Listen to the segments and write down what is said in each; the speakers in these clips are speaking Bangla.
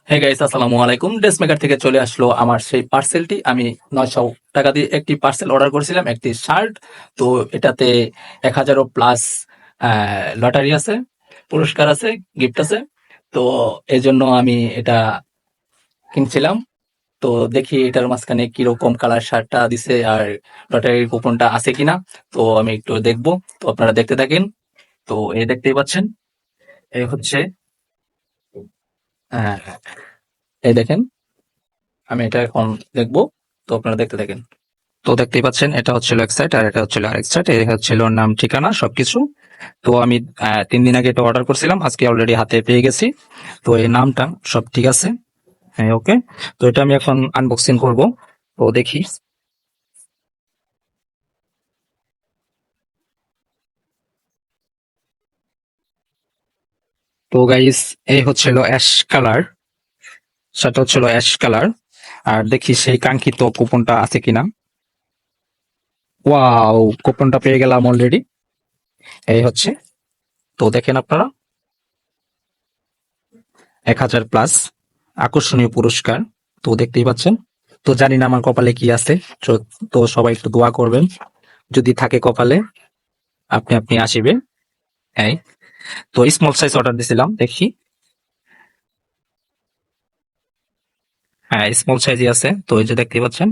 হ্যাঁ গাইস, আসসালামু আলাইকুম। ড্রেসমেকার থেকে চলে আসলো আমার সেই পার্সেলটি। আমি 900 টাকা দিয়ে একটি পার্সেল অর্ডার করেছিলাম, একটি শার্ট। তো এটাতে 1000 প্লাস লটারি আছে, পুরস্কার আছে, গিফট আছে। তো এই জন্য আমি এটা কিনছিলাম। তো দেখি এটার মাঝখানে কিরকম কালার শার্টটা দিছে আর লটারির কুপনটা আছে কিনা। তো আমি একটু দেখবো। তো আপনারা দেখতে থাকেন। তো এই দেখতেই পাচ্ছেন, এই হচ্ছে আহ, এই দেখেন, আমি এটা এখন দেখবো। তো আপনারা দেখতে থাকেন। তো দেখতেই পাচ্ছেন, এটা হচ্ছিল এক সাইট আর এটা হচ্ছিল আরেক সাইট। এই হচ্ছিল নাম, ঠিকানা, সবকিছু। তো আমি 3 দিন আগে এটা অর্ডার করছিলাম, আজকে অলরেডি হাতে পেয়ে গেছি। তো এই নামটা সব ঠিক আছে। হ্যাঁ, ওকে। তো এটা আমি এখন আনবক্সিং করব। তো দেখি। তো গাইস, এই হচ্ছিল অ্যাশ কালার, সেটা হচ্ছিল অ্যাশ কালার। আর দেখি সেই কাঙ্ক্ষিত কুপনটা আছে কিনা। ওয়াও, কুপনটা পেয়ে গেলাম অলরেডি। এই হচ্ছে। তো দেখেন আপনারা, 1000 প্লাস আকর্ষণীয় পুরস্কার। তো দেখতেই পাচ্ছেন। তো জানি না আমার কপালে কি আছে। তো তো সবাই একটু দোয়া করবেন, যদি থাকে কপালে আপনি আপনি আসিবে। হ্যাঁ। তো স্মল সাইজ অর্ডার দিছিলাম, দেখি। হ্যাঁ, স্মল সাইজই আছে। তো এই যে দেখতেই পাচ্ছেন।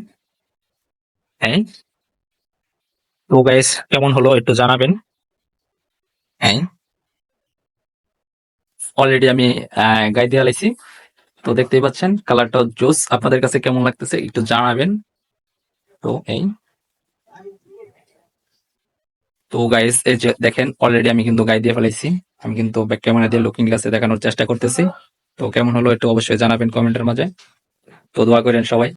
হ্যাঁ। তো গাইস, কেমন হলো একটু জানাবেন। হ্যাঁ, অলরেডি আমি গায়ে দিয়ে লাইছি। তো দেখতেই পাচ্ছেন কালারটা জোস। আপনাদের কাছে কেমন লাগতেছে একটু জানাবেন। তো এই, তো গাইস এই যে দেখেন, অলরেডি আমি কিন্তু গায়ে দিয়ে ফেলাইছি। আমি কিন্তু ব্যাক ক্যামেরা দিয়ে লুকিং গ্লাসে দেখানোর চেষ্টা করতেছি। তো কেমন হলো একটু অবশ্যই জানাবেন কমেন্টের মাঝে। তো দোয়া করেন সবাই।